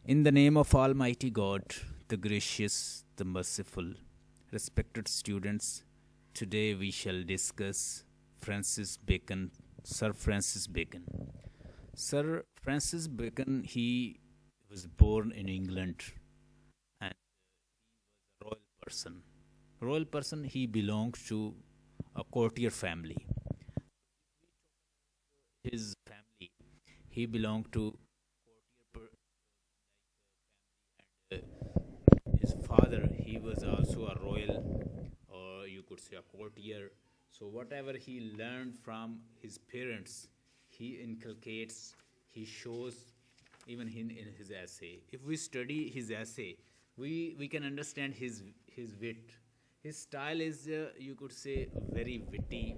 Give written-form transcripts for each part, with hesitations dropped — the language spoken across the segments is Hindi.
In the name of Almighty God, the gracious, the merciful, respected students, today we shall discuss Francis Bacon, Sir Francis Bacon. Sir Francis Bacon, he was born in England and he was a royal person. Royal person, he belonged to a courtier family. His family, he belonged to his father, he was also a royal, or you could say a courtier. So whatever he learned from his parents, he inculcates, he shows even in his essay. If we study his essay, we can understand his wit. His style is, you could say, very witty,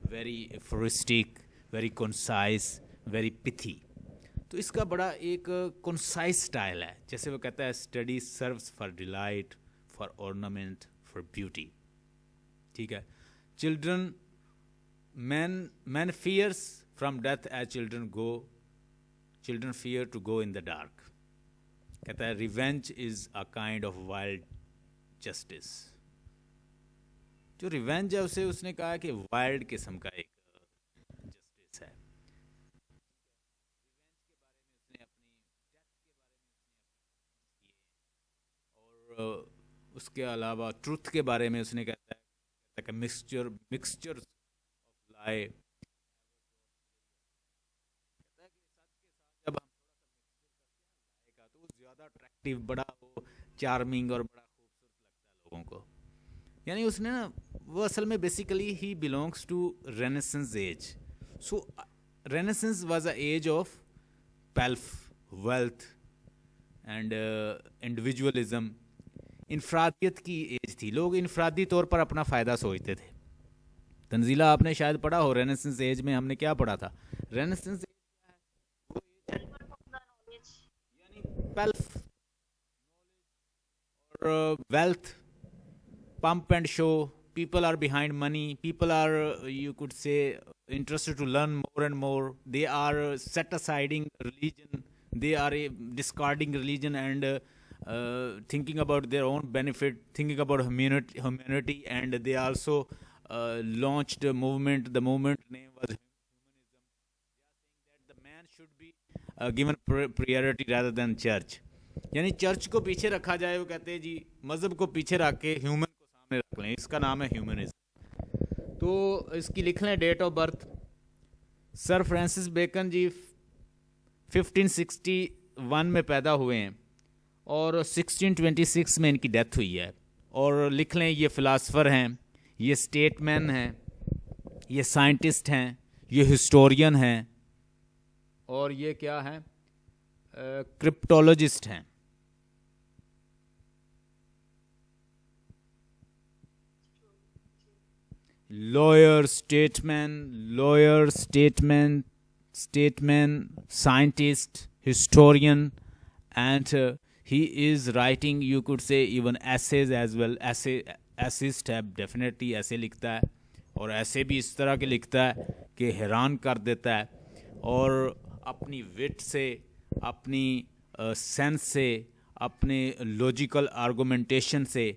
very aphoristic, very concise, very pithy. तो इसका बड़ा एक कंसाइज स्टाइल है. जैसे वो कहता है, study serves for delight, for ornament, for beauty. ठीक है. Children, men fears from death as children go, children fear to go in the dark. कहता है, revenge is a kind of wild justice. जो रिवेंज है उसे उसने कहा कि वाइल्ड किस्म का एक जस्टिस है. उसके अलावा ट्रुथ के बारे में उसने कहता है कि मिक्सचर ऑफ लाई. जब हम का तो ज़्यादा अट्रैक्टिव, बड़ा वो चार्मिंग और बड़ा खूबसूरत लगता है लोगों को. यानी उसने ना, वो असल में basically he belongs to renaissance age. So renaissance was a age of pelf, wealth and individualism. इनफरादियत की एज थी. लोग इनफरादी तौर पर अपना फ़ायदा सोचते थे. तंजीला आपने शायद पढ़ा हो, रेनेसेंस एज में हमने क्या पढ़ा था. रेनेसेंस यानी पेल्फ और wealth, pump and show. People are behind money. People are, you could say, interested to learn more and more. They are set asiding religion. They are discarding religion and thinking about their own benefit, thinking about humanity, and they also launched a movement. The movement name was humanism. They are saying that the man should be given priority rather than church. यानी चर्च को पीछे रखा जाए. वो कहते हैं जी, मज़हब को पीछे रख के ह्यूमन को सामने रख लें. इसका नाम है ह्यूमनिज्म. तो इसकी लिख लें date of birth. Sir Francis Bacon ji 1561 में पैदा हुए हैं और 1626 में इनकी डेथ हुई है. और लिख लें, ये फ़िलासफ़र हैं, ये स्टेटमैन हैं, ये साइंटिस्ट हैं, ये हिस्टोरियन हैं, और ये क्या हैं, क्रिप्टोलॉजिस्ट हैं. lawyer, statesman, scientist, historian, and he is writing, you could say, even essays as well. Essayist है, definitely essay लिखता है, और ऐसे भी इस तरह के लिखता है कि हैरान कर देता है. और अपनी विट से, अपनी सेंस से, अपने लॉजिकल आर्गुमेंटेशन से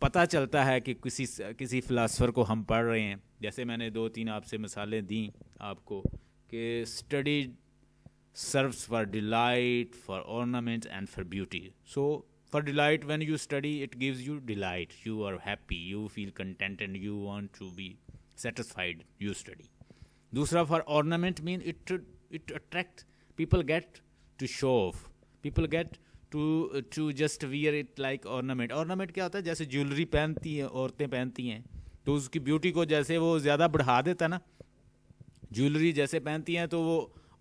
पता चलता है कि किसी फ़िलासफ़र को हम पढ़ रहे हैं. जैसे मैंने 2-3 आपसे मिसालें दी आपको कि study serves for delight, for ornament and for beauty. So for delight, when you study, it gives you delight, you are happy, you feel contented, you want to be satisfied, you study. दूसरा, for ornament mean it attract, people get to show off, people get to just wear it like ornament. ornament क्या होता है, जैसे ज्वेलरी पहनती हैं औरतें पहनती हैं, तो उसकी ब्यूटी को जैसे वो ज़्यादा बढ़ा देता है ना. ज्वेलरी जैसे पहनती हैं तो वो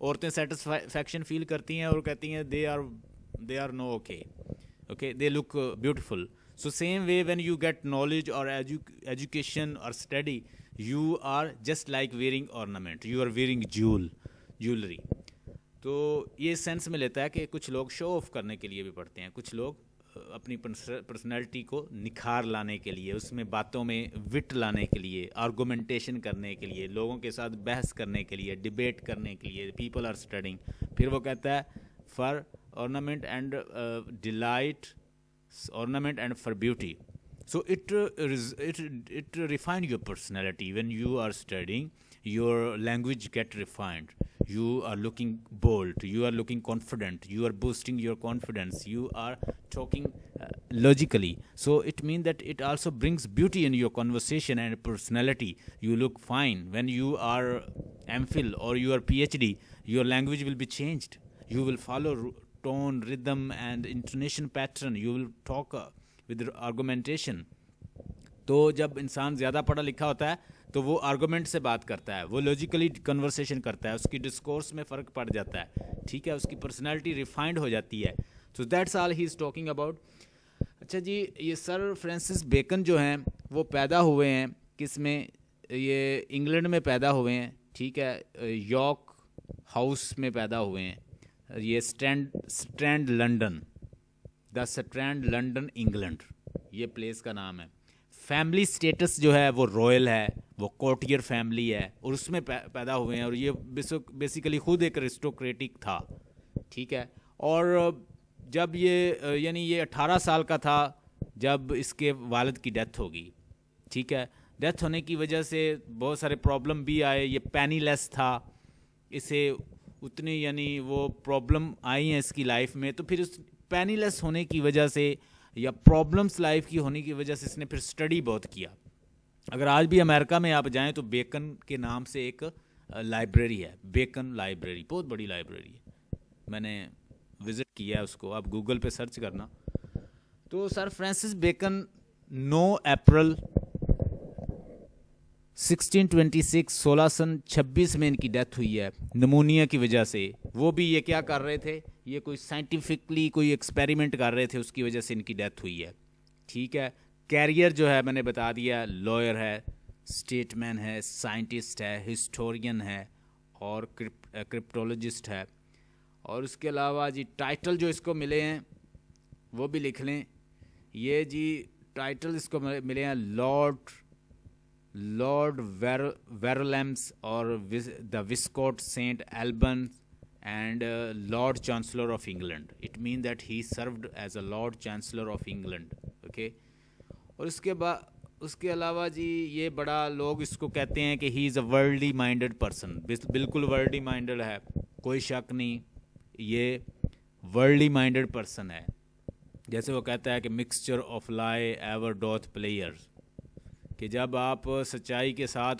औरतें सेटिस्फैक्शन फील करती हैं और कहती हैं they are no okay, they look beautiful. So same way when you get knowledge और एजुकेशन और study, you are just like wearing ornament, you are wearing jewellery. तो ये सेंस में लेता है कि कुछ लोग शो ऑफ करने के लिए भी पढ़ते हैं, कुछ लोग अपनी पर्सनैलिटी को निखार लाने के लिए, उसमें बातों में विट लाने के लिए, आर्गूमेंटेशन करने के लिए, लोगों के साथ बहस करने के लिए, डिबेट करने के लिए, पीपल आर स्टडिंग. फिर वो कहता है for ornament and delight, ornament and for beauty. So it refine your personality. When you are studying, your language get refined. You are looking bold, you are looking confident, you are boosting your confidence, you are talking logically. So it means that it also brings beauty in your conversation and personality. You look fine. When you are MPhil or you are PhD, your language will be changed. You will follow tone, rhythm and intonation pattern. You will talk with argumentation. तो जब इंसान ज़्यादा पढ़ा लिखा होता है तो वो आर्गूमेंट से बात करता है, वो लॉजिकली कन्वर्सेशन करता है, उसकी डिस्कोर्स में फ़र्क पड़ जाता है, ठीक है, उसकी पर्सनालिटी रिफाइंड हो जाती है. So that's all he is talking about. अच्छा जी, ये सर फ्रांसिस बेकन जो हैं वो पैदा हुए हैं किस में, ये इंग्लैंड में पैदा हुए हैं, ठीक है, यॉर्क हाउस में पैदा हुए हैं. ये strand London, the strand London England, ये प्लेस का नाम है. फैमिली स्टेटस जो है वो रॉयल है, वो कोर्टियर फैमिली है और उसमें पैदा हुए हैं. और ये बेसिकली खुद एक अरिस्टोक्रेटिक था, ठीक है. और जब ये यानी ये 18 साल का था जब इसके वालिद की डेथ होगी, ठीक है. डेथ होने की वजह से बहुत सारे प्रॉब्लम भी आए. ये पैनीलेस था, इसे उतनी यानी वो प्रॉब्लम आई हैं इसकी लाइफ में. तो फिर उस पैनीलेस होने की वजह से या प्रॉब्लम्स लाइफ की होने की वजह से इसने फिर स्टडी बहुत किया. अगर आज भी अमेरिका में आप जाएं तो बेकन के नाम से एक लाइब्रेरी है, बेकन लाइब्रेरी, बहुत बड़ी लाइब्रेरी है. मैंने विज़िट किया है उसको, आप गूगल पे सर्च करना. तो सर फ्रांसिस बेकन 9 अप्रैल 1626 1626 में इनकी डेथ हुई है निमोनिया की वजह से. वो भी ये क्या कर रहे थे, ये कोई साइंटिफिकली कोई एक्सपेरिमेंट कर रहे थे, उसकी वजह से इनकी डेथ हुई है, ठीक है. कैरियर जो है मैंने बता दिया, लॉयर है, स्टेटमैन है, साइंटिस्ट है, हिस्टोरियन है और क्रिप्टोलॉजिस्ट है. और उसके अलावा जी टाइटल जो इसको मिले हैं वो भी लिख लें. ये जी टाइटल इसको मिले हैं लॉर्ड वेरोलैम्स और the Viscount Saint Alban and Lord Chancellor of England. It means that he served as a Lord Chancellor of England. Okay. और उसके अलावा जी ये बड़ा लोग इसको कहते हैं कि he is a worldly minded person. बिल्कुल worldly minded है, कोई शक नहीं, ये worldly minded person है. जैसे वो कहता है कि mixture of lie ever doth players, कि जब आप सच्चाई के साथ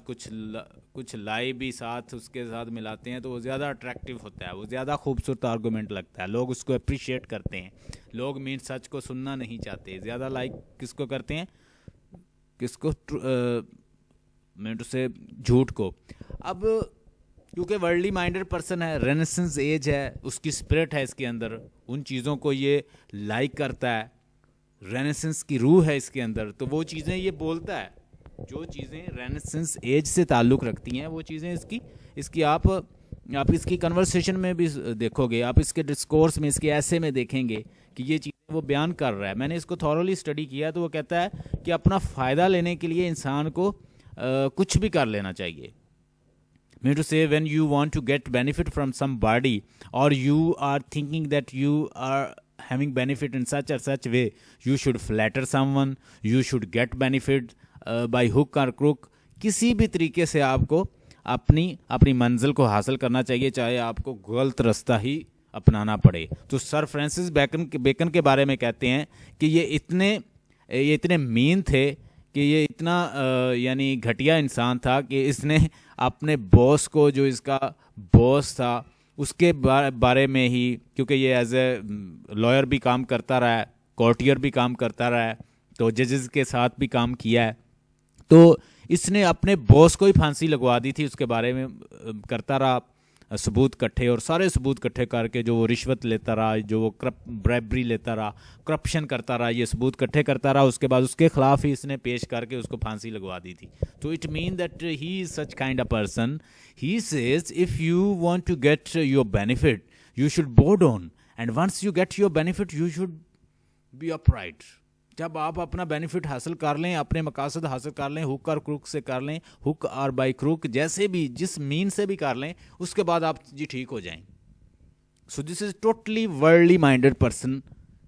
कुछ लाई भी साथ उसके साथ मिलाते हैं तो वो ज़्यादा अट्रैक्टिव होता है, वो ज़्यादा खूबसूरत आर्गूमेंट लगता है, लोग उसको अप्रिशिएट करते हैं. लोग मीन सच को सुनना नहीं चाहते, ज़्यादा लाइक किसको करते हैं, किसको मीन से झूठ को. अब क्योंकि वर्ल्डली माइंडेड पर्सन है, रेनेसेंस एज है, उसकी स्पिरिट है इसके अंदर, उन चीज़ों को ये लाइक करता है, रेनेसेंस की रूह है इसके अंदर, तो वो चीज़ें ये बोलता है. जो चीज़ें रेनेसेंस एज से ताल्लुक़ रखती हैं वो चीज़ें इसकी आप इसकी कन्वर्सेशन में भी देखोगे, आप इसके डिस्कोर्स में, इसके ऐसे में देखेंगे कि ये चीज़ें वो बयान कर रहा है. मैंने इसको थॉरोली स्टडी किया तो वो कहता है कि अपना फ़ायदा लेने के लिए इंसान को कुछ भी कर लेना चाहिए. Mean to say when you want to get benefit from somebody और you are thinking that you are having benefit in such or such way, you should flatter someone, you should get benefit by hook or crook. किसी भी तरीके से आपको अपनी मंजिल को हासिल करना चाहिए, चाहे आपको गलत रास्ता ही अपनाना पड़े. तो सर फ्रांसिस बेकन के बारे में कहते हैं कि ये इतने मीन थे कि ये इतना यानी घटिया इंसान था कि इसने अपने बॉस को, जो इसका बॉस था, उसके बारे में ही, क्योंकि ये एज ए लॉयर भी काम करता रहा है, कोर्टियर भी काम करता रहा है, तो जजेस के साथ भी काम किया है, तो इसने अपने बॉस को ही फांसी लगवा दी थी. उसके बारे में करता रहा सबूत इकट्ठे, और सारे सबूत इकट्ठे करके जो वो रिश्वत लेता रहा, जो वो ब्राइबरी लेता रहा, करप्शन करता रहा, ये सबूत इकट्ठे करता रहा, उसके बाद उसके खिलाफ ही इसने पेश करके उसको फांसी लगवा दी थी. तो it mean that he is such kind of person. He says if you want to get your benefit you should bow down, and once you get your benefit you should be upright. जब आप अपना बेनिफिट हासिल कर लें, अपने मकासद हासिल कर लें, हुक और क्रूक से कर लें, हुक और बाई क्रूक, जैसे भी जिस मीन से भी कर लें, उसके बाद आप जी ठीक हो जाएं. So this is totally worldly minded person.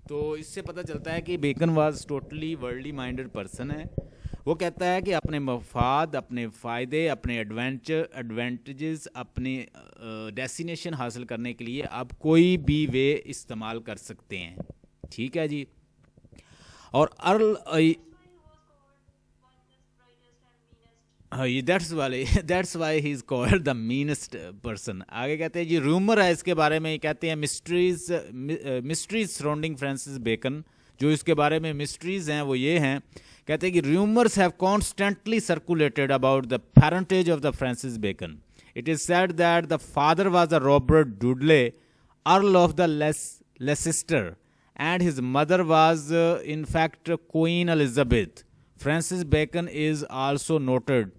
तो इससे पता चलता है कि Bacon was totally worldly minded person है। वो कहता है कि अपने मफाद, अपने फ़ायदे, अपने एडवांटेजेस, अपने डेस्टिनेशन हासिल करने के लिए आप कोई भी वे इस्तेमाल कर सकते हैं। ठीक है जी। और earl that's why he is called the meanest person. आगे कहते हैं जी, रूमर है इसके बारे में, कहते हैं मिस्ट्रीज सराउंडिंग फ्रांसिस बेकन। जो इसके बारे में मिस्ट्रीज हैं वो ये हैं, कहते हैं कि rumours have constantly circulated about the parentage of the Francis Bacon. It is said that the father was a Robert Dudley, earl of the Leicester, and his mother was in fact Queen Elizabeth. Francis Bacon is also noted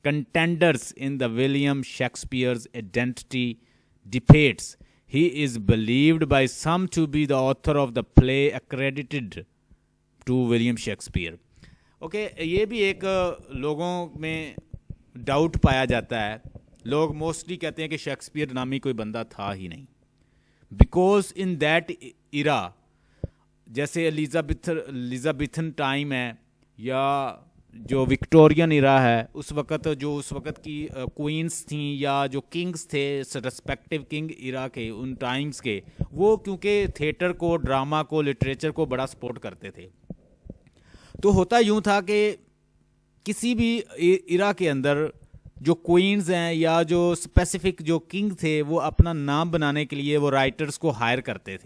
contenders in the William Shakespeare's identity debates. He is believed by some to be the author of the play accredited to William Shakespeare. Okay, ये भी एक लोगों में डाउट पाया जाता है। लोग मोस्टली कहते हैं कि शेक्सपियर नामी कोई बंदा था ही नहीं, बिकॉज इन दैट इरा, जैसे एलिजाबेथन टाइम है या जो विक्टोरियन इरा है, उस वक्त की क्वींस थी या जो किंग्स थे, रेस्पेक्टिव किंग इरा के, उन टाइम्स के, वो क्योंकि थिएटर को, ड्रामा को, लिटरेचर को बड़ा सपोर्ट करते थे। तो होता यूं था कि किसी भी इरा के अंदर जो क्वींस हैं या जो स्पेसिफिक जो किंग थे, वो अपना नाम बनाने के लिए वो राइटर्स को हायर करते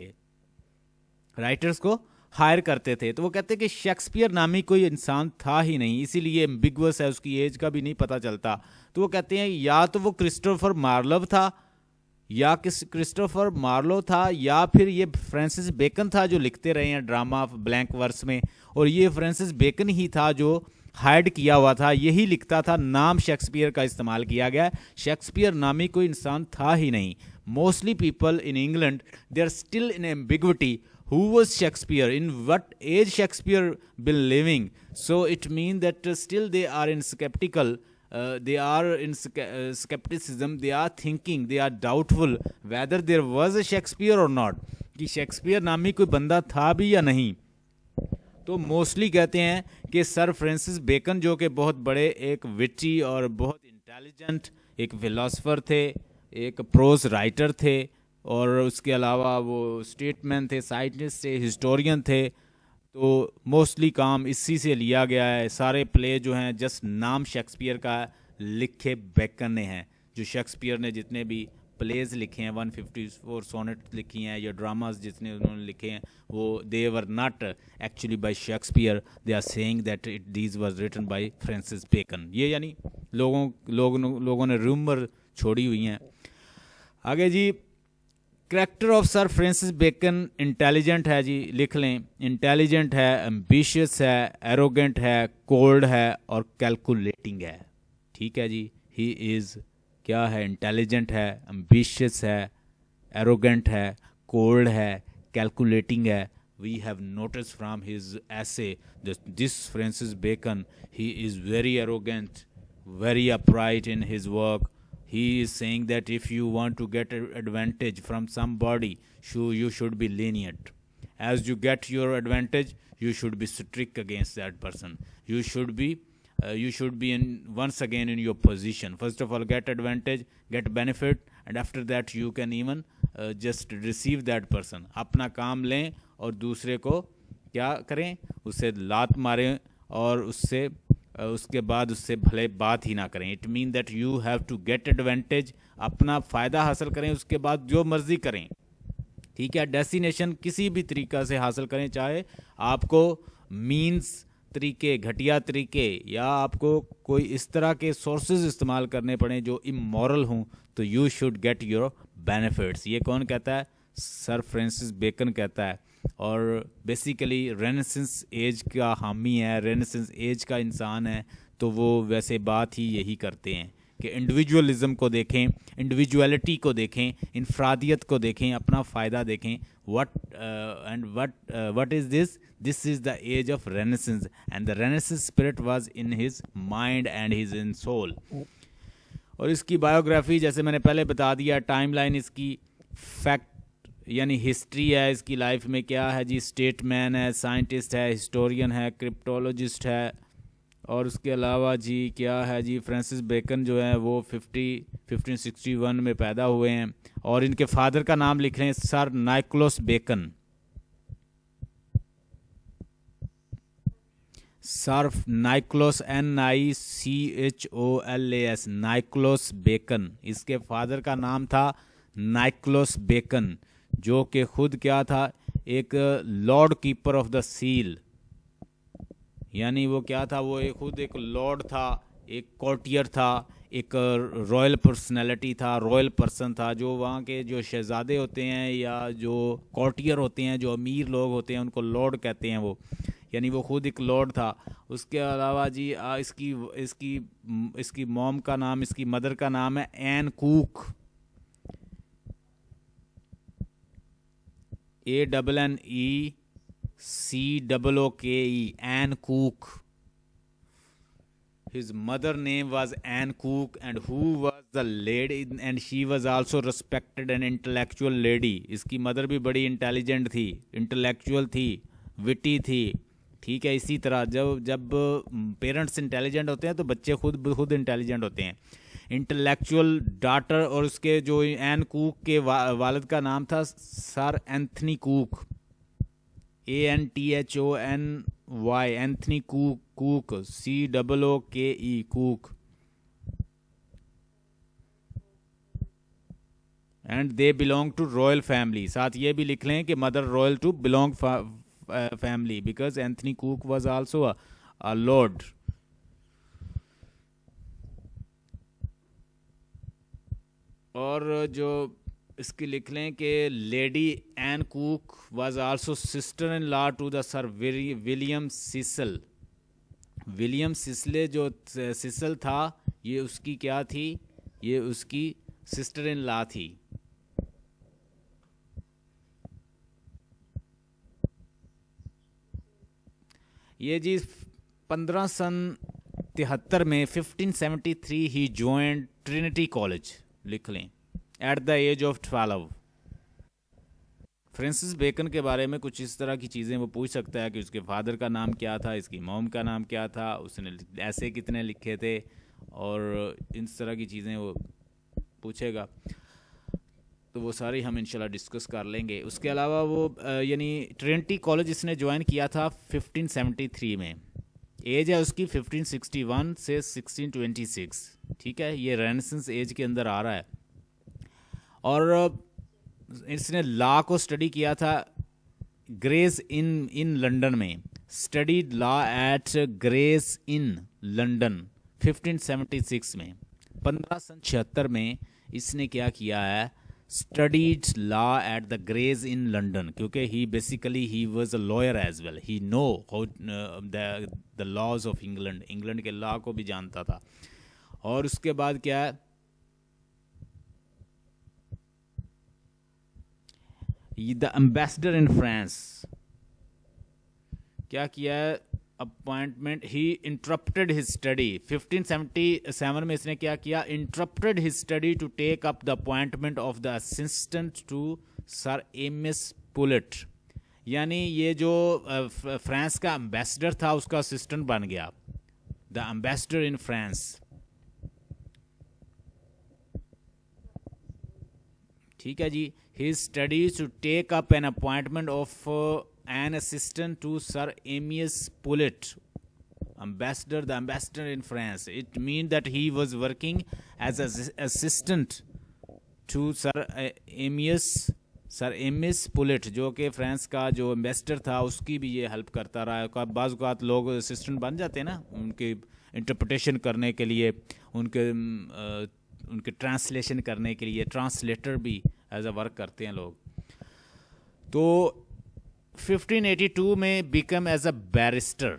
थे। तो वो कहते हैं कि शेक्सपियर नामी कोई इंसान था ही नहीं, इसीलिए एम्बिगुअस है, उसकी एज का भी नहीं पता चलता। तो वो कहते हैं या तो वो क्रिस्टोफर मार्लो था या फिर ये फ्रांसिस बेकन था जो लिखते रहे हैं ड्रामा ब्लैंक वर्स में, और ये फ्रांसिस बेकन ही था जो हाइड किया हुआ था, यही लिखता था, नाम शेक्सपियर का इस्तेमाल किया गया। शेक्सपियर नामी कोई इंसान था ही नहीं। Mostly people in England they are still in ambiguity who was Shakespeare, in what age Shakespeare been living. So it means that still they are in skepticism, they are thinking, they are doubtful whether there was a Shakespeare or not, कि शेक्सपियर नामी कोई बंदा था भी या नहीं। तो मोस्टली कहते हैं कि सर फ्रांसिस बेकन, जो कि बहुत बड़े एक विटी और बहुत इंटेलिजेंट एक फिलोसफर थे, एक प्रोज राइटर थे, और उसके अलावा वो स्टेटमैन थे, साइंटिस्ट थे, हिस्टोरियन थे। तो मोस्टली काम इसी से लिया गया है। सारे प्ले जो हैं जस्ट नाम शेक्सपियर का लिखे बेकन ने हैं। जो शेक्सपियर ने जितने भी प्लेज लिखे हैं, 154 सोनेट लिखी हैं या ड्रामाज जितने उन्होंने लिखे हैं, वो they were not actually by Shakespeare, they are saying that these was written by Francis Bacon. ये यानी लोगों ने रूमर छोड़ी हुई हैं। आगे जी, character of sir Francis Bacon intelligent है जी, लिख लें। इंटेलिजेंट है, एम्बिशियस है, एरोगेंट है, कोल्ड है और कैलकुलेटिंग है। ठीक है जी। ही इज़ क्या है? इंटेलिजेंट है, एम्बिशियस है, एरोगेंट है, कोल्ड है, कैलकुलेटिंग है। We have noticed from his essay that this Francis Bacon, he is very arrogant, very upright in his work. He is saying that if you want to get an advantage from somebody, you should be lenient. As you get your advantage, you should be strict against that person. You should be once again in your position. First of all, get advantage, get benefit, and after that you can even just receive that person. अपना काम लें और दूसरे को क्या करें? उससे लात मारें और उसके बाद उससे भले बात ही ना करें। It mean that you have to get advantage, अपना फ़ायदा हासिल करें, उसके बाद जो मर्ज़ी करें। ठीक है, डेस्टिनेशन किसी भी तरीक़ा से हासिल करें, चाहे आपको मीन्स तरीके, घटिया तरीके, या आपको कोई इस तरह के सोर्सेज इस्तेमाल करने पड़े जो इमोरल हों, तो you should get your benefits. ये कौन कहता है? सर फ्रांसिस बेकन कहता है। और बेसिकली रेनेसेंस एज का हामी है, रेनेसेंस एज का इंसान है, तो वो वैसे बात ही यही करते हैं कि इंडिविजुअलिज्म को देखें, इंडिविजुअलिटी को देखें, इनफरादियत को देखें, अपना फ़ायदा देखें। what is this? This is the age of Renaissance, and the Renaissance spirit was in his mind and his in soul. और इसकी बायोग्राफी जैसे मैंने पहले बता दिया, टाइमलाइन इसकी फैक्ट यानी हिस्ट्री है इसकी लाइफ में, क्या है जी, स्टेटमैन है, साइंटिस्ट है, हिस्टोरियन है, क्रिप्टोलॉजिस्ट है, और उसके अलावा जी क्या है जी, फ्रांसिस बेकन जो है वो 1561 में पैदा हुए हैं, और इनके फादर का नाम लिख रहे हैं sir Nicholas Bacon. Sir Nicholas, NICHOLAS, Nicholas Bacon. इसके फादर का नाम था नाइकोलस बेकन, जो कि खुद क्या था, एक Lord keeper of the seal. यानी वो क्या था, वो खुद एक लॉर्ड था, एक कोर्टियर था, एक रॉयल पर्सनैलिटी था, रॉयल पर्सन था। जो वहाँ के जो शहजादे होते हैं या जो कोर्टियर होते हैं, जो अमीर लोग होते हैं, उनको लॉर्ड कहते हैं वो। यानी वो खुद एक लॉर्ड था। उसके अलावा जी इसकी इसकी इसकी मॉम का नाम, इसकी मदर का नाम है एन कूक, ANNECOOKE, एन कूक। His mother name was Anne Cook, and who was the lady, and she was also respected and intellectual lady. इसकी मदर भी बड़ी इंटेलिजेंट थी, इंटेलेक्चुअल थी, विटी थी। ठीक है, इसी तरह जब जब पेरेंट्स इंटेलिजेंट होते हैं तो बच्चे खुद इंटेलिजेंट होते हैं। इंटेलेक्चुअल डॉटर, और उसके जो एन कूक के वालिद का नाम था sir Anthony Cooke, ANTHONY, Anthony Cooke, COOKE, Cooke. And they belong to royal family. साथ ये भी लिख लें कि mother royal to belong family, because Anthony Cooke was also a lord. और जो इसकी लिख लें कि lady Anne Cooke was also sister in law to the sir William Cecil. William Cecil जो सिसल था, ये उसकी क्या थी, ये उसकी सिस्टर इन लॉ थी। ये जी 1573 में 1573 ही ज्वाइंट ट्रिनिटी कॉलेज, लिख लें, at the age of 12। Francis Bacon के बारे में कुछ इस तरह की चीज़ें वो पूछ सकता है कि उसके फादर का नाम क्या था, इसकी मॉम का नाम क्या था, उसने ऐसे कितने लिखे थे, और इन तरह की चीज़ें वो पूछेगा। तो वो सारी हम इंशाल्लाह डिस्कस कर लेंगे। उसके अलावा वो यानी ट्रिनिटी कॉलेज इसने ज्वाइन किया था 1573 में। एज है उसकी 1561 से 1626। ठीक है, ये रेनेसेंस एज के अंदर आ रहा है। और इसने लॉ को स्टडी किया था ग्रेस इन लंदन में। Studied law at Gray's Inn London 1576 में। 1576 में इसने क्या किया है, studied law at the Gray's Inn London, क्योंकि he basically he was a lawyer as well, he know how the laws of England, England के लॉ को भी जानता था। और उसके बाद क्या है, द एम्बेसडर इन फ्रांस क्या किया है, appointment, he interrupted his study. 1577 में इसने क्या किया, interrupted his study to take up the appointment of the assistant to Sir Amias Paulet. यानी ये जो फ्रांस का एम्बेसडर था उसका असिस्टेंट बन गया, द एम्बेसडर इन फ्रांस। ठीक है जी, his studies to take up an appointment of an assistant to Sir Amias Paulet, the ambassador in France. It means that he was working as an assistant to Sir Amias Paulet, जो कि फ्रांस का जो एम्बेसडर था उसकी भी ये हेल्प करता रहा है। बाज़ औक़ात लोग असिस्टेंट बन जाते हैं ना, उनकी इंटरप्रिटेशन करने के लिए, उनके ट्रांसलेशन करने के लिए, ट्रांसलेटर भी एज अ वर्क करते हैं लोग। तो 1582 में बिकम एज अ बैरिस्टर।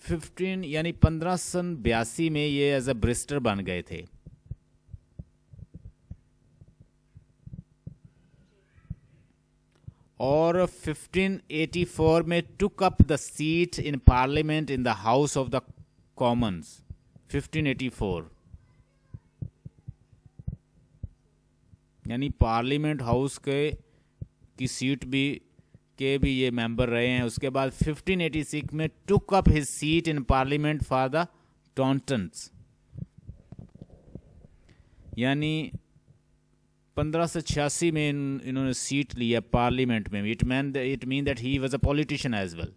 1582 में ये एज अ बैरिस्टर बन गए थे। और 1584 में took up the seat in parliament in the house of the Commons. 1584 यानी पार्लियामेंट हाउस की सीट भी ये मेंबर रहे हैं। उसके बाद 1586 में took up his seat in parliament for the Tauntons, यानी 1586 में इन्होंने सीट लिया पार्लियामेंट में। It mean that he was a politician as well.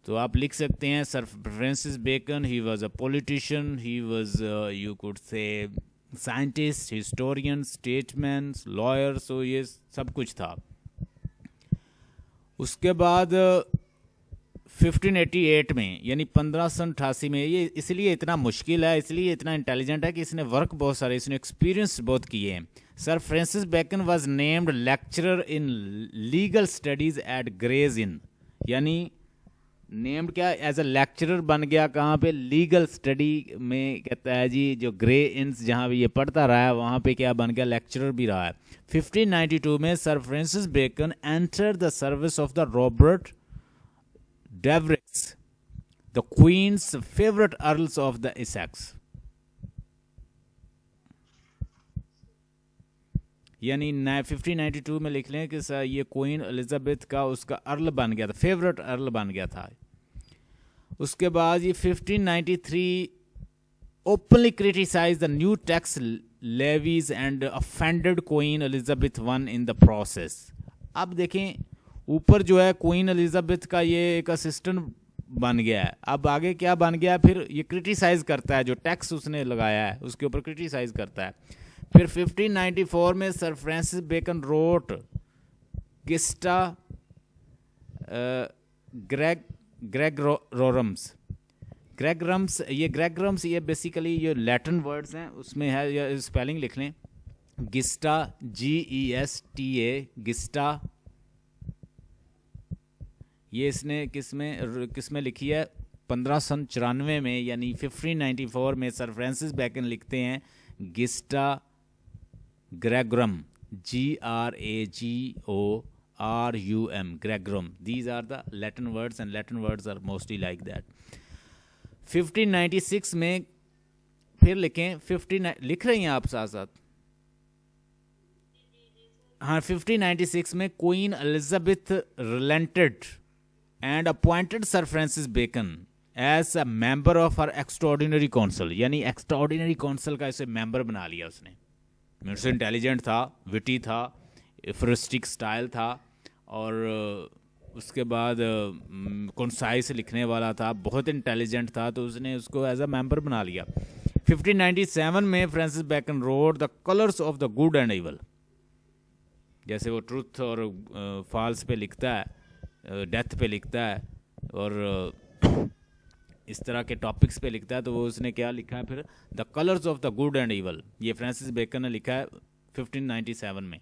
तो आप लिख सकते हैं sir Francis Bacon, he was a politician, he was you could say scientist, historian, statesman, lawyer, so ये सब कुछ था। उसके बाद 1588 में यानी 1588 में, ये इसलिए इतना मुश्किल है, इसलिए इतना इंटेलिजेंट है कि इसने वर्क बहुत सारे, इसने एक्सपीरियंस बहुत किए हैं। Sir Francis Bacon was named lecturer in legal studies at Gray's Inn, यानी नेम्ड क्या, एज अ लेक्चरर बन गया कहाँ पे, लीगल स्टडी में। कहता है जी जो ग्रे इन्स जहाँ भी ये पढ़ता रहा है वहाँ पे क्या बन गया, लेक्चरर भी रहा है। 1592 में sir Francis Bacon enter the service of the Robert Devereux, the queen's favourite earls of the Essex, यानी 1592 में लिख लें कि सर ये क्वीन एलिजाबेथ का उसका अर्ल बन गया था, फेवरेट अर्ल बन गया था। उसके बाद ये 1593 openly criticise the new tax levies and offended Queen Elizabeth one in the process. अब देखें ऊपर जो है क्वीन एलिजाबेथ का ये एक असिस्टेंट बन गया है, अब आगे क्या बन गया है, फिर ये क्रिटिसाइज करता है, जो टैक्स उसने लगाया है उसके ऊपर क्रिटिसाइज करता है। फिर 1594 में सर फ्रांसिस बेकन रोट गिस्टा ग्रेगरम्स, ये बेसिकली ये लैटिन वर्ड्स हैं, उसमें है, ये स्पेलिंग लिख लें, गिस्टा GESTA गिस्टा, ये इसने किसमें लिखी है, 1594 में, यानी 1594 में सर फ्रांसिस बेकन लिखते हैं गिस्टा ग्रेगरम, GRAGORUM, ग्रेगरम। These are the Latin words and Latin words are mostly like that. 1596 में फिर लिखें, 59 लिख रही हैं आप साथ साथ, हाँ। 1596 में queen Elizabeth relented and appointed sir Francis Bacon as a member of her extraordinary council, यानी एक्स्ट्राऑर्डिनरी काउंसिल का इसे मेंबर बना लिया उसने। मुझसे इंटेलिजेंट था, विटी था, एफरिस्टिक स्टाइल था, और उसके बाद कंसाइज लिखने वाला था, बहुत इंटेलिजेंट था, तो उसने उसको एज अ मेंबर बना लिया। 1597 में Francis Bacon wrote the colours of the good and evil, जैसे वो ट्रुथ और फॉल्स पे लिखता है, डेथ पे लिखता है, और इस तरह के टॉपिक्स पे लिखता है, तो वो उसने क्या लिखा है फिर, the colours of the good and evil, ये फ्रांसिस बेकन ने लिखा है 1597 में।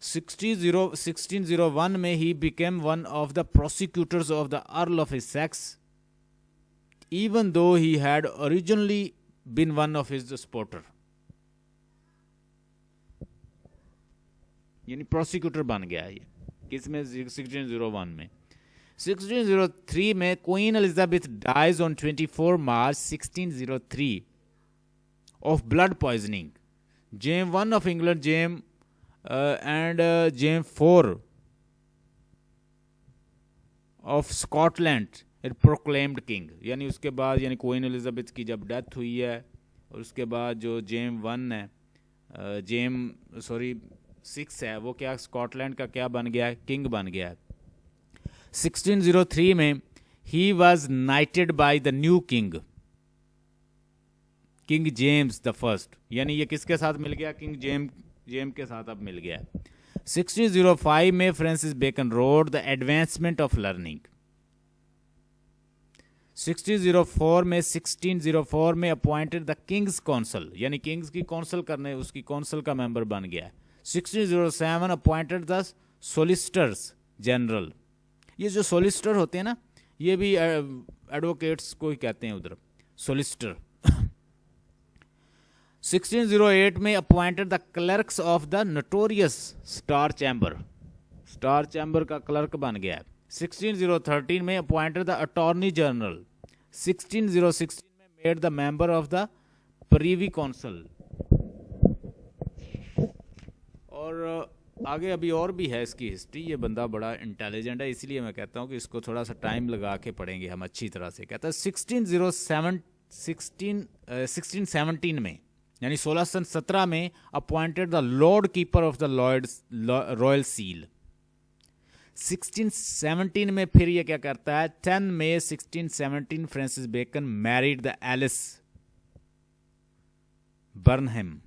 1601 में he became one of the prosecutors of the earl of Essex, even though he had originally been one of his supporter, यानी प्रोसिक्यूटर बन गया है ये, किसमें, 1601 में। 1603 में queen Elizabeth dies on 24 March 1603 of blood poisoning. James one of England, James and GeM 4 of Scotland proclaimed king, यानी उसके बाद, यानी क्वीन एलिजाबेथ की जब डेथ हुई है, और उसके बाद जो जेम 1 है, जेम 6 है, वो क्या स्कॉटलैंड का क्या बन गया है, किंग बन गया है। 1603 में he was नाइटेड by the new king, king James the first, यानी ये किसके साथ मिल गया, किंग जेम के साथ अब मिल गया। 1605 में Francis Bacon wrote the advancement of learning. 1604 में अपॉइंटेड द किंग्स काउंसिल, यानी किंग्स की काउंसिल करने, उसकी काउंसिल का मेंबर बन गया। 1607 अपॉइंटेड द सोलिसिटर्स जनरल, ये जो सोलिसिटर होते हैं ना, ये भी एडवोकेट्स को ही कहते हैं उधर, सोलिसिटर। 1608 में appointed the clerks of the notorious star chamber का क्लर्क बन गया है। 1613 में अपॉइंटेड द अटॉर्नी जनरल। 1616 में made the member of the Privi council. और आगे अभी और भी है इसकी हिस्ट्री। ये बंदा बड़ा इंटेलिजेंट है, इसलिए मैं कहता हूँ कि इसको थोड़ा सा टाइम लगा के पढ़ेंगे हम अच्छी तरह से। कहता है 1617 में, यानी 1617 में appointed the lord keeper of the lords royal seal. 1617 में फिर ये क्या करता है, 10 मई 1617 Francis Bacon married the Alice Barnham,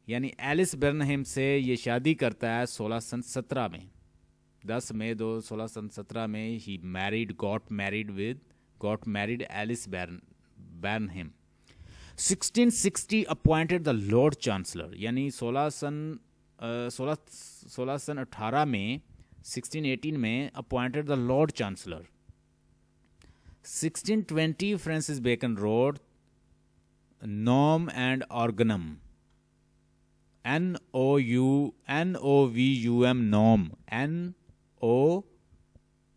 यानी एलिस बर्नहेम से ये शादी करता है 1617 में। 10 मई 1617 में he got married Alice Barnham. 1660 appointed the lord chancellor, यानी 1618 में 1618 में appointed the lord chancellor. 1620 Francis Bacon wrote Novum and Organum, NOVUM Novum,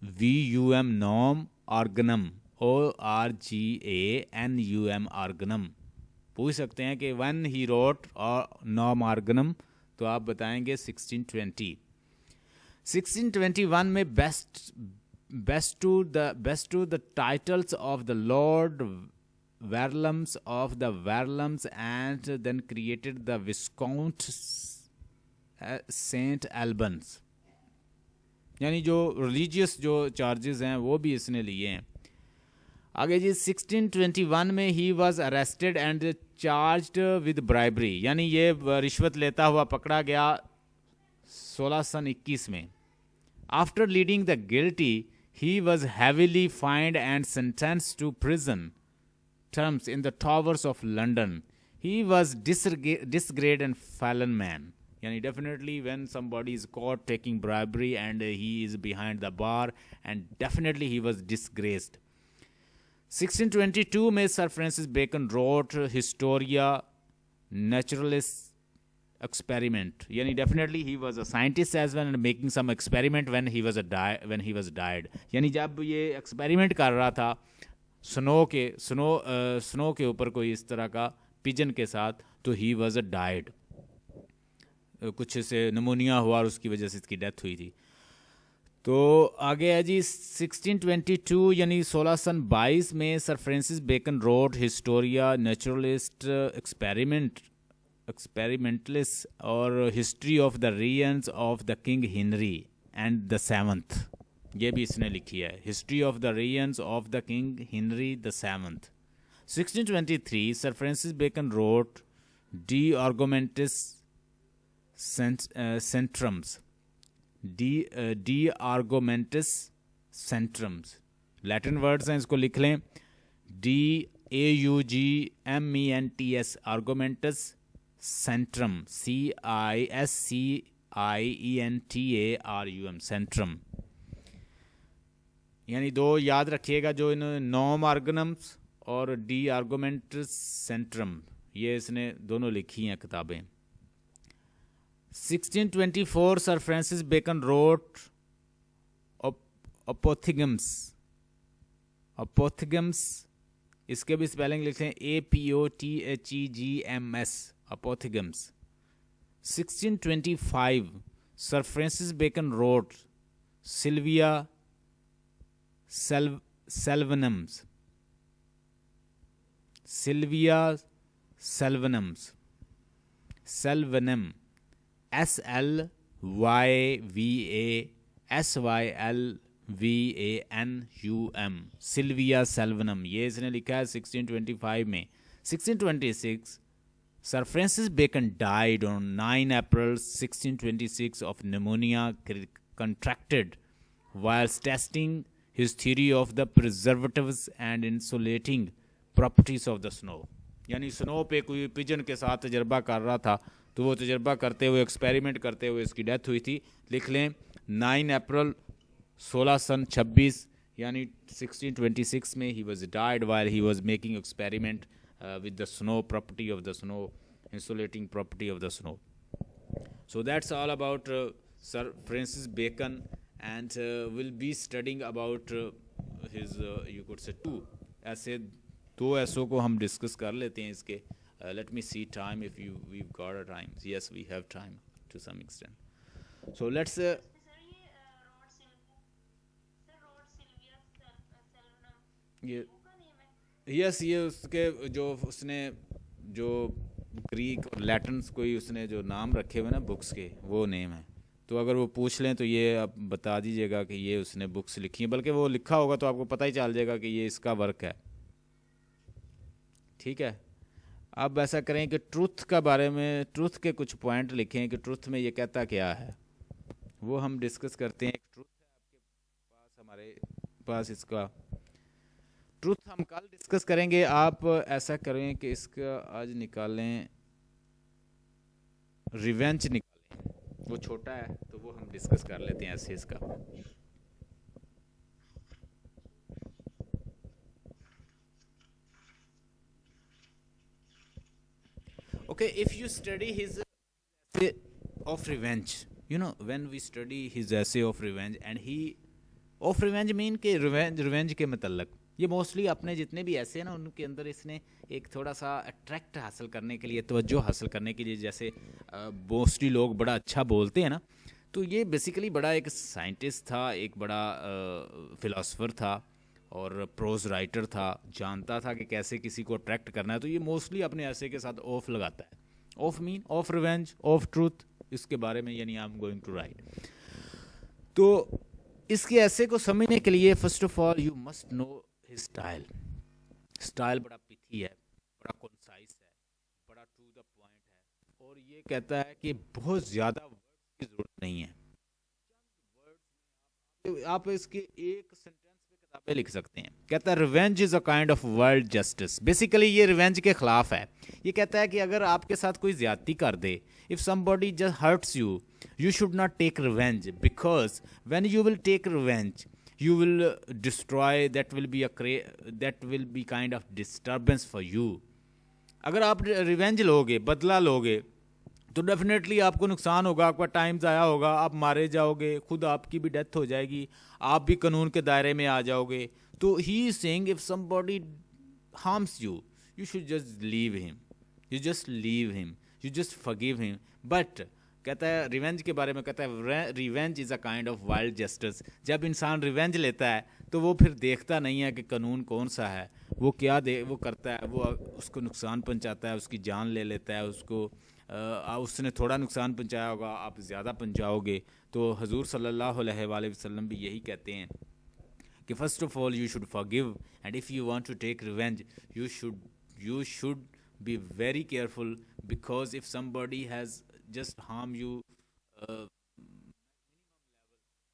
NOVUM Novum Organum, ORGANUM Organum. पूछ सकते हैं कि वन ही रोट और नॉम ऑर्गनम, तो आप बताएंगे 1620। 1621 में best to the titles of the Lord Verlams of the Verlams, and then created the Viscount Saint Albans, यानी जो रिलीजियस जो चार्जेस हैं वो भी इसने लिए हैं। आगे जी 1621 में he was arrested and charged with bribery, यानी ये रिश्वत लेता हुआ पकड़ा गया 1621 में। After leading the guilty he was heavily fined and sentenced to prison terms in the towers of London. He was disgraced and fallen man. Yani definitely when somebody is caught taking bribery and he is behind the bar, and definitely he was disgraced. 1622 में Sir Francis Bacon wrote Historia Naturalis Experiment. Yani definitely he was a scientist as well and making some experiment when he was died. Yani जब ये experiment कर रहा था स्नो के ऊपर कोई इस तरह का पिजन के साथ, तो ही वॉज अ डाइड, कुछ से नमोनिया हुआ और उसकी वजह से इसकी डेथ हुई थी। तो आगे है जी 1622 यानी 1622 में sir Francis Bacon wrote Historia Naturalis Experimentalis और history of the reigns of the king Henry and the 7th, ये भी इसने लिखी है, history of the reigns of the king Henry the 7th। 1623 sir Francis Bacon wrote De Augmentis Scientiarum, De Augmentis Scientiarum, Latin words हैं, इसको लिख लें, DAUGMENTS Augmentis Scientiarum, CISCIENTARUM Scientiarum. यानी दो याद रखिएगा, जो इन नॉम आर्गनम्स और डी आर्गोमेंटस सेंट्रम, ये इसने दोनों लिखी हैं किताबें। 1624 sir Francis Bacon wrote apophthegms, इसके भी स्पेलिंग लिखते हैं APOTHEGMS, apophthegms. 1625 sir Francis Bacon wrote Sylva Sylvarum, Sylvarum, SLYVASYLVANUM, Sylva Sylvarum, ये इसने लिखा है 1625 में। 1626 sir Francis Bacon died on 9 April 1626 of pneumonia contracted whilst testing his theory of the preservatives and insulating properties of the snow, यानी स्नो पे कोई पिजन के साथ तजर्बा कर रहा था, तो वो तजर्बा करते हुए एक्सपेरिमेंट करते हुए इसकी डेथ हुई थी। लिख लें 9 अप्रैल 1626, यानी 1626 में he was died while he was making experiment with the snow, property of the snow, insulating property of the snow. So that's all about Sir Francis Bacon, and we'll be studying about his you could say दो ऐसों को हम डिस्कस कर लेते हैं इसके। Let me see time if we've got a time. Yes, we have time. to some extent. So let's sir ये wrote Sylva sir wrote Sylva Sylvarum ये ये बुक का नेम है. यस, ये उसके जो उसने जो ग्रीक और लैटिन्स कोई उसने जो नाम रखे हुए ना बुक्स के, वो नेम है. तो अगर वो पूछ लें तो ये आप बता दीजिएगा कि ये उसने बुक्स लिखी हैं, बल्कि वो लिखा होगा तो आपको पता ही चल जाएगा कि ये इसका वर्क है. ठीक है. अब ऐसा करें कि ट्रुथ का बारे में, ट्रुथ के कुछ पॉइंट लिखें कि ट्रुथ में ये कहता क्या है, वो हम डिस्कस करते हैं. एक ट्रुथ है आपके पास, हमारे पास इसका ट्रुथ हम कल डिस्कस करेंगे. आप ऐसा करें कि इसका आज निकालें, रिवेंज निकालें, वो छोटा है तो वो हम डिस्कस कर लेते हैं ऐसे इसका. Okay, if you study his essay of revenge, you know, when we study his essay of revenge, and he of revenge mean के revenge के मतलब ये मोस्टली अपने जितने भी ऐसे हैं ना उनके अंदर इसने एक थोड़ा सा अट्रैक्ट हासिल करने के लिए, तवज्जो हासिल करने के लिए, जैसे मोस्टली लोग बड़ा अच्छा बोलते हैं ना, तो ये बेसिकली बड़ा एक साइंटिस्ट था, एक बड़ा फिलोसफर था और प्रोज राइटर था, जानता था कि कैसे किसी को अट्रैक्ट करना है. तो ये मोस्टली अपने ऐसे के साथ ऑफ लगाता है. Of mean of revenge, of truth, इसके बारे में, यानी I am going to write. तो इसके ऐसे को समझने के लिए first of all you must know his style. Style बड़ा पिथी है, बड़ा कंसाइज है, बड़ा टू द पॉइंट है, और ये कहता है कि बहुत ज़्यादा वर्ड्स की ज़रूरत नहीं है. आप इसके एक सेंटेंस पे किताबें लिख सकते हैं. कहता है revenge is a kind of world justice. Basically ये रिवेंज के खिलाफ है. ये कहता है कि अगर आपके साथ कोई ज्यादती कर दे, if somebody just hurts you, you should not take revenge, because when you will take revenge you will destroy, that will be kind of disturbance for you. अगर आप रिवेंज लोगे, बदला लोगे, तो डेफिनेटली आपको नुकसान होगा, आपका टाइम ज़ाया होगा, आप मारे जाओगे, खुद आपकी भी डेथ हो जाएगी, आप भी कानून के दायरे में आ जाओगे. तो he is saying if somebody harms you, you should just leave him, you just leave him, you just forgive him. But कहता है रिवेंज के बारे में, कहता है revenge is a kind of wild justice. जब इंसान रिवेंज लेता है तो वो फिर देखता नहीं है कि कानून कौन सा है, वो क्या वो करता है, वो उसको नुकसान पहुंचाता है, उसकी जान ले लेता है, उसको उसने थोड़ा नुकसान पहुंचाया होगा, आप ज़्यादा पहुंचाओगे. तो हजूर सल्लल्लाहु अलैहि वसल्लम भी यही कहते हैं कि first of all you should forgive, and if you want to take revenge you should be very careful, because if somebody has just harm you,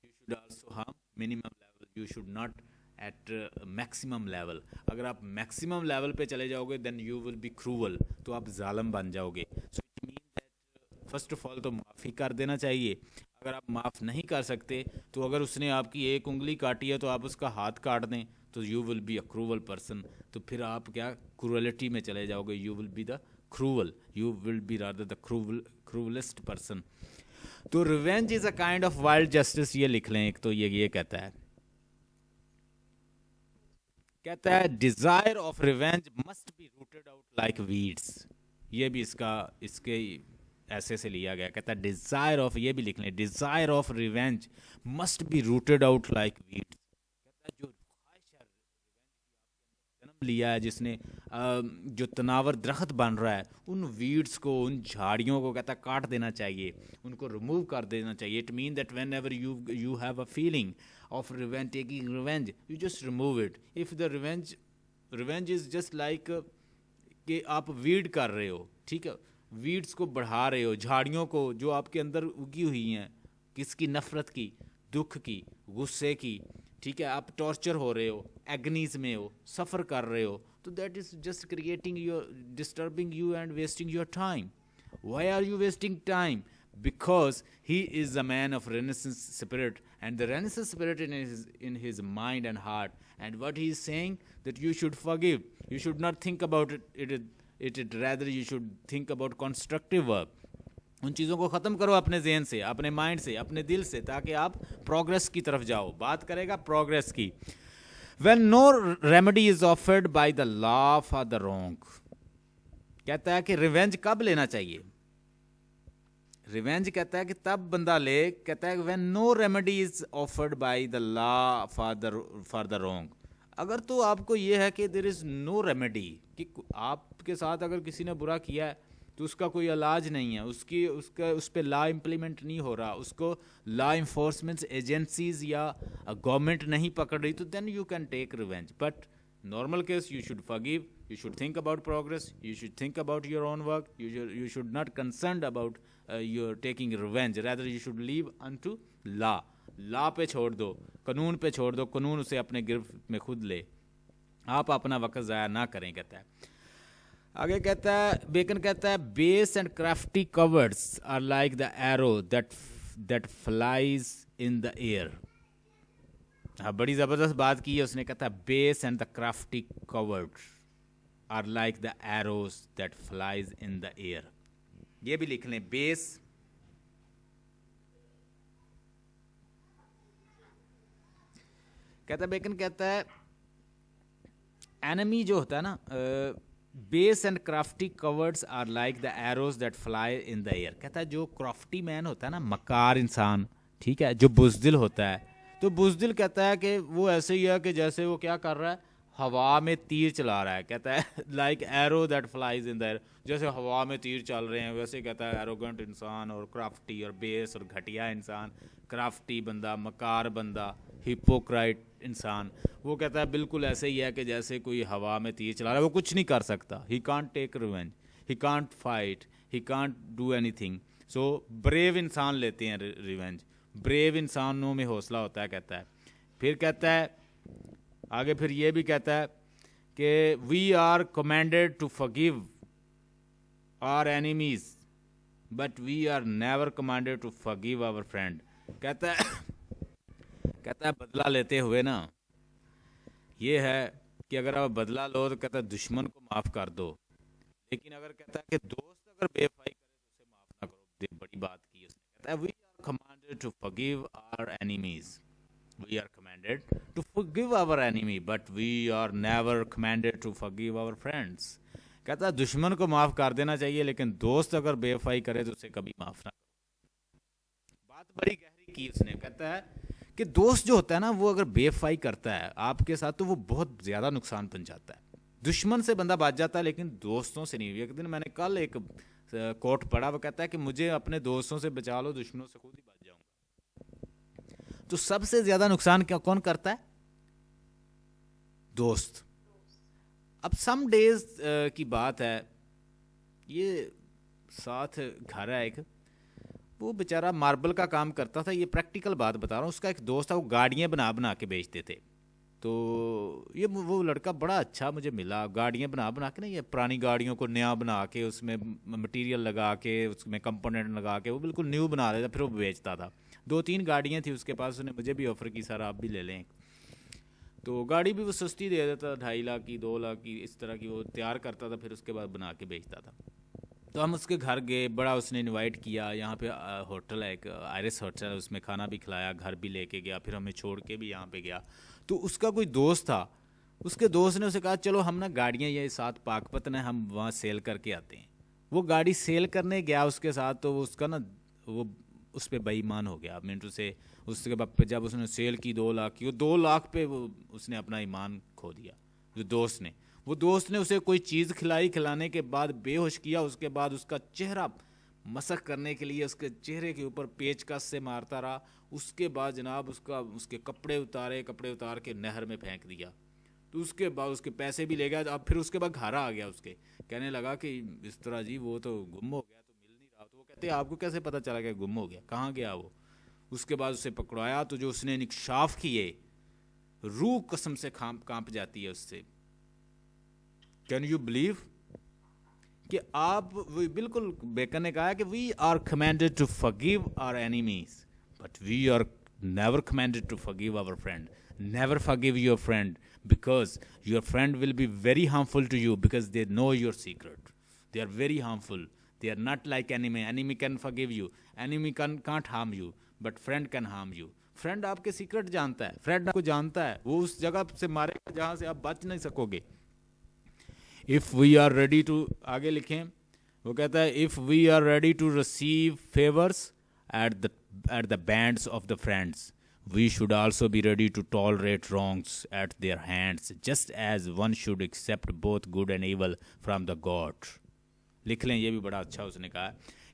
you should also harm minimum level. You should not at maximum level. अगर आप maximum level पे चले जाओगे then you will be cruel, तो आप जालिम बन जाओगे. So it means that first of all तो माफ़ी कर देना चाहिए. अगर आप माफ़ नहीं कर सकते तो अगर उसने आपकी एक उंगली काटी है तो आप उसका हाथ काट दें, तो you will be a cruel person. तो फिर आप क्या क्रूअलिटी में चले जाओगे, you will be the cruel, you will be rather the cruellest person. तो revenge is a kind of wild justice, ये लिख लें. एक तो ये कहता है, कहता है desire of revenge must be rooted out like weeds. ये भी इसके ऐसे से लिया गया. कहता है डिजायर ऑफ, ये भी लिख लें, desire of revenge must be rooted out like weeds. कहता है जो जन्म लिया है, जिसने जो तनावर दरख्त बन रहा है, उन वीड्स को, उन झाड़ियों को कहता है काट देना चाहिए, उनको रिमूव कर देना चाहिए. It mean that when ever you have a feeling of revenge, taking revenge, you just remove it. If the revenge is just like कि आप वीड कर रहे हो, ठीक है, वीड्स को बढ़ा रहे हो, झाड़ियों को जो आपके अंदर उगी हुई हैं, किसकी, नफरत की, दुख की, गुस्से की, ठीक है, आप टॉर्चर हो रहे हो, एगनीज में हो, सफ़र कर रहे हो, तो that is just creating your, disturbing you and wasting your time. Why are you wasting time? Because he is a man of Renaissance spirit, and the Renaissance spirit in his mind and heart. And what he is saying, that you should forgive, you should not think about it, rather you should think about constructive work. उन चीज़ों को ख़त्म करो अपने जहन से, अपने माइंड से, अपने दिल से, ताकि आप प्रोग्रेस की तरफ जाओ. बात करेगा प्रोग्रेस की. When no remedy is offered by the law for the wrong, कहता है कि रिवेंज कब लेना चाहिए? रिवेंज कहता है कि तब बंदा ले, कहता है when no remedy is offered by the law for the wrong. अगर तो आपको ये है कि देयर इज़ नो रेमेडी, कि आपके साथ अगर किसी ने बुरा किया है तो उसका कोई इलाज नहीं है, उसका उस पर लॉ इम्प्लीमेंट नहीं हो रहा, उसको लॉ इन्फोर्समेंट एजेंसीज या गवर्नमेंट नहीं पकड़ रही, तो then you can take revenge. But normal case you should forgive, you should think about progress, you should think about your own work, you should not concerned about your taking revenge, rather you should leave unto law पे छोड़ दो, कानून पे छोड़ दो, कानून उसे अपने गिरफ्त में खुद ले, आप अपना वक्त ज़ाया ना करें। कहता है आगे, कहता है बेकन कहता है base and crafty cowards are like the arrow that flies in the air. हाँ, बड़ी ज़बरदस्त बात की है उसने। कहता है base and the crafty cowards are like the arrows that flies in the air. ये भी लिख लें, बेस कहता है बेकन कहता है एनिमी जो होता है ना, base and crafty cowards are like the arrows that fly in the air. कहता है जो क्राफ्टी मैन होता है ना, मकार इंसान, ठीक है, जो बुज़दिल होता है, तो बुज़दिल कहता है कि वो ऐसे ही है कि जैसे वो क्या कर रहा है, हवा में तीर चला रहा है। कहता है like arrow that flies in the air, जैसे हवा में तीर चल रहे हैं वैसे। कहता है एरोगेंट इंसान और क्राफ्टी और बेस और घटिया इंसान, क्राफ्टी बंदा, मकार बंदा, हिपोक्राइट इंसान, वो कहता है बिल्कुल ऐसे ही है कि जैसे कोई हवा में तीर चला रहा है, वो कुछ नहीं कर सकता। He can't take revenge, he can't fight, he can't do anything. So brave इंसान लेते हैं रिवेंज, ब्रेव इंसानों में हौसला होता है। कहता है फिर कहता है आगे, फिर ये भी कहता है कि we are commanded to forgive our enemies but we are never commanded to forgive our friend. कहता है बदला लेते हुए ना, ये है कि अगर आप बदला लो तो कहता है दुश्मन को माफ़ कर दो, लेकिन अगर कहता है कि दोस्त अगर बेवफाई करे तो उसे माफ़ ना करो। बड़ी बात की उसने। कहता है we are commanded to forgive our enemies, we are commanded to forgive our enemy but we are never commanded to forgive our friends। कहता है दुश्मन को माफ़ कर देना चाहिए, लेकिन दोस्त अगर बेवफाई करे तो उसे कभी माफ़ ना करो। बात बड़ी गहरी की उसने। कहता है कि दोस्त जो होता है ना, वो अगर बेवफाई करता है आपके साथ तो वो बहुत ज़्यादा नुकसान पहुंचाता है। दुश्मन से बंदा बच जाता है लेकिन दोस्तों से नहीं। एक दिन मैंने कल एक कोट पढ़ा, वो कहता है कि मुझे अपने दोस्तों से बचा लो, दुश्मनों से खुद ही बच जाऊंगा। तो सबसे ज्यादा नुकसान क्या कौन करता है? दोस्त। अब सम डेज की बात है, ये साथ घर है एक, वो बेचारा मार्बल का काम करता था। ये प्रैक्टिकल बात बता रहा हूँ। उसका एक दोस्त था, वो गाड़ियाँ बना बना के बेचते थे। तो ये वो लड़का बड़ा अच्छा मुझे मिला, गाड़ियाँ बना बना के ना, ये पुरानी गाड़ियों को नया बना के उसमें मटेरियल लगा के उसमें कंपोनेंट लगा के वो बिल्कुल न्यू बना देता, फिर वो बेचता था। 2-3 गाड़ियाँ थी उसके पास, उसने मुझे भी ऑफ़र की सर आप भी ले लें। तो गाड़ी भी वो सस्ती दे देता, 2.5 लाख की, 2 लाख की, इस तरह की वो तैयार करता था, फिर उसके बाद बना के बेचता था। तो हम उसके घर गए, बड़ा उसने इनवाइट किया। यहाँ पे होटल है एक, आयरिस होटल, उसमें खाना भी खिलाया, घर भी लेके गया, फिर हमें छोड़ के भी यहाँ पे गया। तो उसका कोई दोस्त था, उसके दोस्त ने उसे कहा चलो हम ना गाड़ियाँ ये साथ पाकपतन है, हम वहाँ सेल करके आते हैं। वो गाड़ी सेल करने गया उसके साथ, तो उसका ना वो उस पर बेईमान हो गया मिनटू से। उसके बाद जब उसने सेल की 2 लाख की, वो 2 लाख पे वो उसने अपना ईमान खो दिया। जो दोस्त ने उसे कोई चीज़ खिलाई, खिलाने के बाद बेहोश किया। उसके बाद उसका चेहरा मसक करने के लिए उसके चेहरे के ऊपर पेचकस से मारता रहा। उसके बाद जनाब उसके कपड़े उतार के नहर में फेंक दिया। तो उसके बाद उसके पैसे भी ले गया। अब फिर उसके बाद घर आ गया, उसके कहने लगा कि इस तरह जी वो तो गुम हो गया, तो मिल नहीं रहा। तो वो कहते आपको कैसे पता चला कि गुम हो गया, कहाँ गया वो? उसके बाद उसे पकड़वाया, तो जो उसने इंकशाफ किए, रूह कसम से कांप जाती है उससे। कैन यू बिलीव कि आप बिल्कुल बेकन ने कहा कि we are commanded to forgive our enemies but we are never commanded to forgive our friend. Never forgive your friend because your friend will be very harmful to you because they know your secret. They are very harmful. They are not like enemy. Enemy can forgive you. Enemy can't harm you. But friend can harm you. Friend आपके सीक्रेट जानता है, फ्रेंड आपको जानता है, वो उस जगह से मारेगा जहाँ से आप बच नहीं सकोगे। If we are ready to, आगे लिखें, वो कहता है if we are ready to receive favours at the bands of the friends we should also be ready to tolerate wrongs at their hands just as one should accept both good and evil from the God. लिख लें, ये भी बड़ा अच्छा उसने कहा।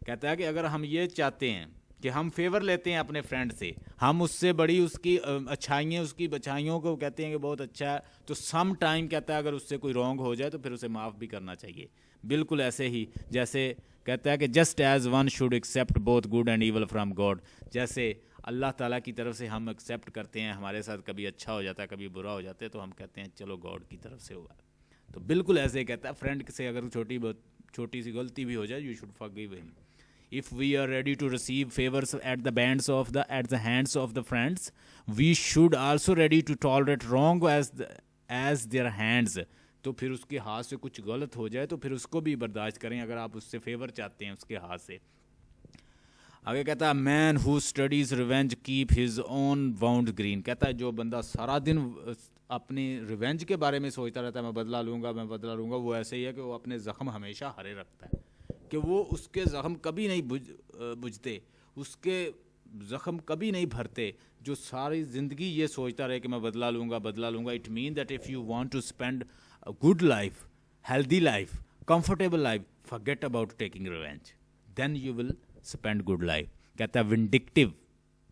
कहता है कि अगर हम ये चाहते हैं कि हम फेवर लेते हैं अपने फ्रेंड से, हम उससे बड़ी उसकी अच्छाइयाँ उसकी बचाइयों को कहते हैं कि बहुत अच्छा है, तो सम टाइम कहता है अगर उससे कोई रॉन्ग हो जाए तो फिर उसे माफ़ भी करना चाहिए। बिल्कुल ऐसे ही जैसे कहता है कि just as one should accept both good and evil from God, जैसे अल्लाह ताला की तरफ से हम एक्सेप्ट करते हैं, हमारे साथ कभी अच्छा हो जाता है कभी बुरा हो जाता है तो हम कहते हैं चलो गॉड की तरफ से हुआ। तो बिल्कुल ऐसे कहता है फ्रेंड से अगर छोटी सी गलती भी हो जाए you should forgive him. If we are ready to receive favors at the hands of the friends, we should also ready to tolerate wrong as their hands. तो फिर उसके हाथ से कुछ गलत हो जाए तो फिर उसको भी बर्दाश्त करें अगर आप उससे फेवर चाहते हैं उसके हाथ से। आगे कहता है man who studies revenge keep his own wound green. कहता है जो बंदा सारा दिन अपनी रिवेंज के बारे में सोचता रहता है मैं बदला लूँगा वो ऐसे ही है कि वो अपने ज़ख्म हमेशा हरे रखता है, कि वो उसके ज़ख्म कभी नहीं बुझते, उसके ज़ख्म कभी नहीं भरते, जो सारी ज़िंदगी ये सोचता रहे कि मैं बदला लूँगा। It mean that if you want to spend a good life, healthy life, comfortable life, forget about taking revenge, then you will spend good life. कहता है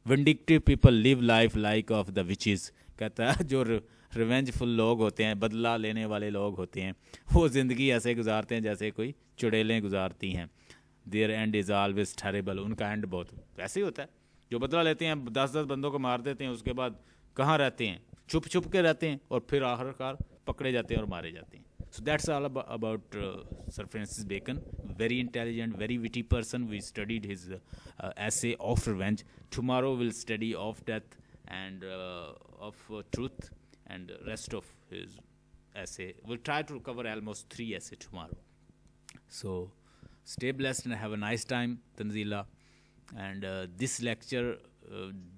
vindictive people live life like of the witches. कहता है जो रिवेंजफुल लोग होते हैं, बदला लेने वाले लोग होते हैं, वो ज़िंदगी ऐसे गुजारते हैं जैसे कोई चुड़ैलें गुजारती हैं। Their end is always terrible, उनका एंड बहुत ऐसे ही होता है। जो बदला लेते हैं 10-10 बंदों को मार देते हैं, उसके बाद कहाँ रहते हैं, छुप के रहते हैं और फिर आखिरकार पकड़े जाते हैं और मारे जाते हैं। So that's all about Sir Francis Bacon. Very intelligent, very witty person. We studied his essay of revenge. Tomorrow we'll study of death and of truth and rest of his essay. We'll try to cover almost 3 essays tomorrow. So stay blessed and have a nice time, Tanzila. And this lecture,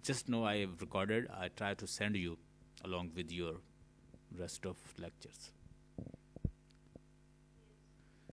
just know I have recorded. I try to send you along with your rest of lectures.